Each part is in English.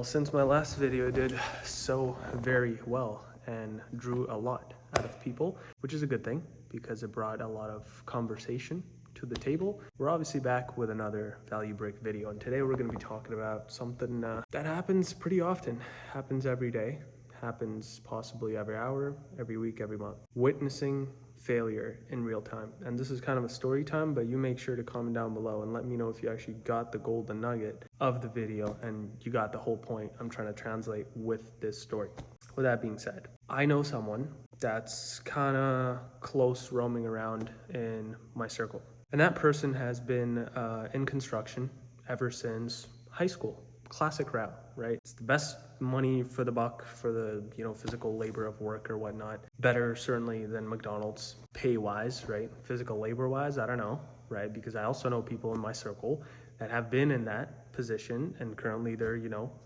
Well, since my last video did so very well and drew a lot out of people, which is a good thing because it brought a lot of conversation to the table. We're obviously back with another value break video, and today we're going to be talking about something that happens pretty often, happens every day, happens possibly every hour, every week, every month. Witnessing failure in real time. And this is kind of a story time, but you make sure to comment down below and let me know if you actually got the golden nugget of the video and you got the whole point I'm trying to translate with this story. With that being said, I know someone that's kind of close roaming around in my circle. And that person has been in construction ever since high school. Classic route, right? It's the best money for the buck for the, physical labor of work or whatnot. Better certainly than McDonald's pay wise, right? Physical labor wise, I don't know, right? Because I also know people in my circle that have been in that position and currently they're,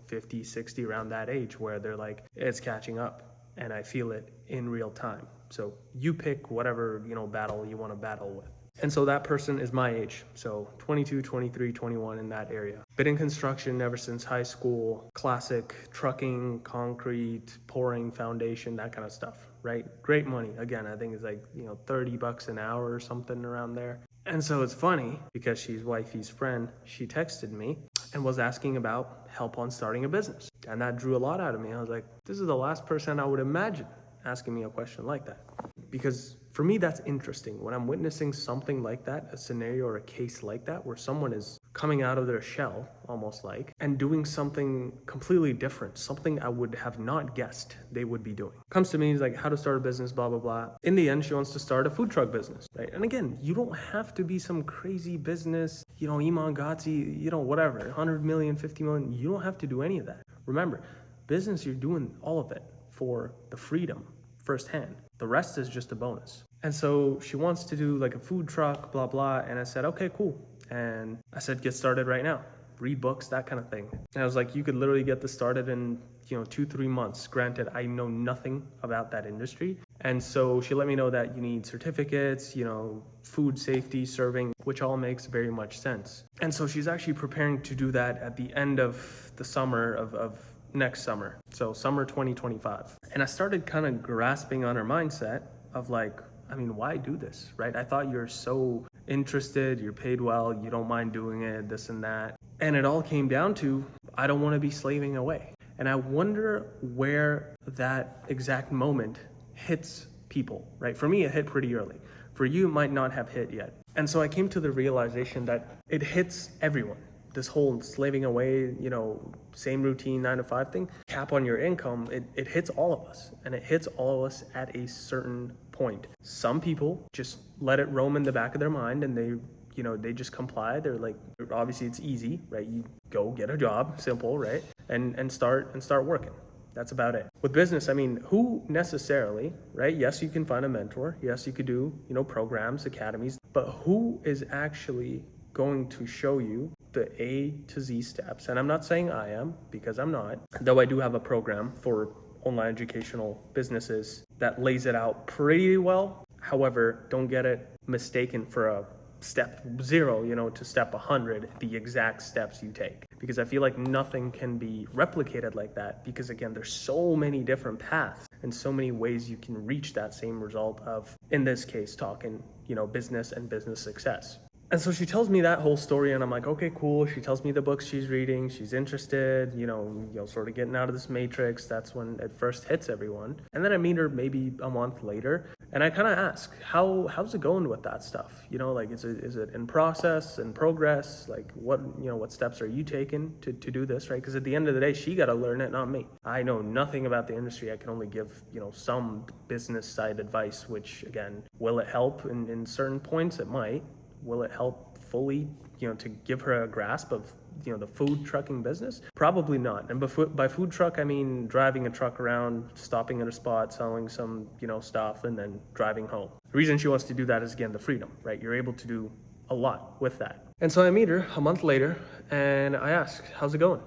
50, 60 around that age where they're like, it's catching up and I feel it in real time. So you pick whatever, battle you want to battle with. And so that person is my age, so 22, 23, 21 in that area. Been in construction ever since high school, classic trucking, concrete, pouring foundation, that kind of stuff, right? Great money. Again, I think it's like, $30 an hour or something around there. And so it's funny because she's wifey's friend. She texted me and was asking about help on starting a business. And that drew a lot out of me. I was like, this is the last person I would imagine asking me a question like that. Because for me, that's interesting. When I'm witnessing something like that, a scenario or a case like that, where someone is coming out of their shell, almost like, and doing something completely different, something I would have not guessed they would be doing. Comes to me, he's like, how to start a business, blah, blah, blah. In the end, she wants to start a food truck business, right? And again, you don't have to be some crazy business, Iman Gotzi, whatever, 100 million, 50 million. You don't have to do any of that. Remember, business, you're doing all of it for the freedom firsthand. The rest is just a bonus. And so she wants to do like a food truck, blah, blah. And I said, okay, cool. And I said, get started right now. Read books, that kind of thing. And I was like, you could literally get this started in, 2-3 months. Granted, I know nothing about that industry. And so she let me know that you need certificates, food safety, serving, which all makes very much sense. And so she's actually preparing to do that at the end of the summer of next summer, so summer 2025. And I started kind of grasping on her mindset of like, why do this, right? I thought you're so interested, you're paid well, you don't mind doing it, this and that. And it all came down to, I don't want to be slaving away. And I wonder where that exact moment hits people, right? For me, it hit pretty early. For you, it might not have hit yet. And so I came to the realization that it hits everyone. This whole slaving away, same routine 9-to-5 thing, cap on your income, it hits all of us. And it hits all of us at a certain point. Some people just let it roam in the back of their mind and they just comply. They're like, obviously it's easy, right? You go get a job, simple, right? And start working. That's about it. With business, who necessarily, right? Yes, you can find a mentor. Yes, you could do, programs, academies, but who is actually going to show you the A to Z steps? And I'm not saying I am, because I'm not, though I do have a program for online educational businesses that lays it out pretty well. However, don't get it mistaken for a step 0, to step 100, the exact steps you take. Because I feel like nothing can be replicated like that, because again, there's so many different paths and so many ways you can reach that same result of, in this case, talking, business and business success. And so she tells me that whole story and I'm like, okay, cool. She tells me the books she's reading. She's interested, sort of getting out of this matrix. That's when it first hits everyone. And then I meet her maybe a month later and I kind of ask, how's it going with that stuff? Is it in process, in progress? Like what steps are you taking to do this, right? Because at the end of the day, she got to learn it, not me. I know nothing about the industry. I can only give, some business side advice, which again, will it help in certain points? It might. Will it help fully, to give her a grasp of, the food trucking business? Probably not. And by food truck, I mean driving a truck around, stopping at a spot, selling some, stuff, and then driving home. The reason she wants to do that is, again, the freedom, right? You're able to do a lot with that. And so I meet her a month later, and I ask, how's it going?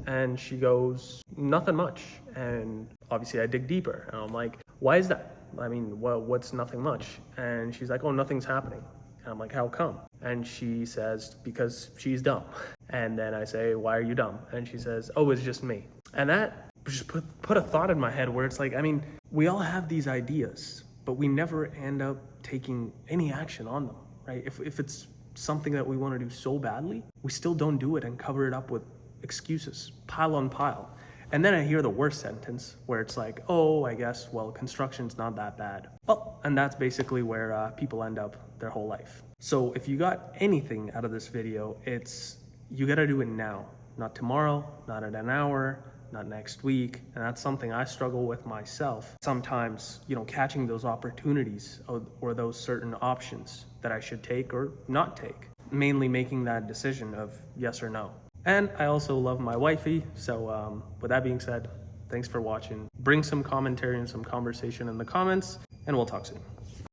And she goes, nothing much. And obviously I dig deeper, and I'm like, why is that? What's nothing much? And she's like, oh, nothing's happening. And I'm like, how come? And she says, because she's dumb. And then I say, why are you dumb? And she says, oh, it's just me. And that just put a thought in my head where it's like, I mean, we all have these ideas, but we never end up taking any action on them, right? If it's something that we want to do so badly, we still don't do it and cover it up with excuses, pile on pile. And then I hear the worst sentence where it's like, oh, I guess, well, construction's not that bad. Well, and that's basically where people end up their whole life. So if you got anything out of this video, it's you gotta do it now, not tomorrow, not in an hour, not next week. And that's something I struggle with myself. Sometimes, catching those opportunities or those certain options that I should take or not take, mainly making that decision of yes or no. And I also love my wifey. So with that being said, thanks for watching. Bring some commentary and some conversation in the comments, and we'll talk soon.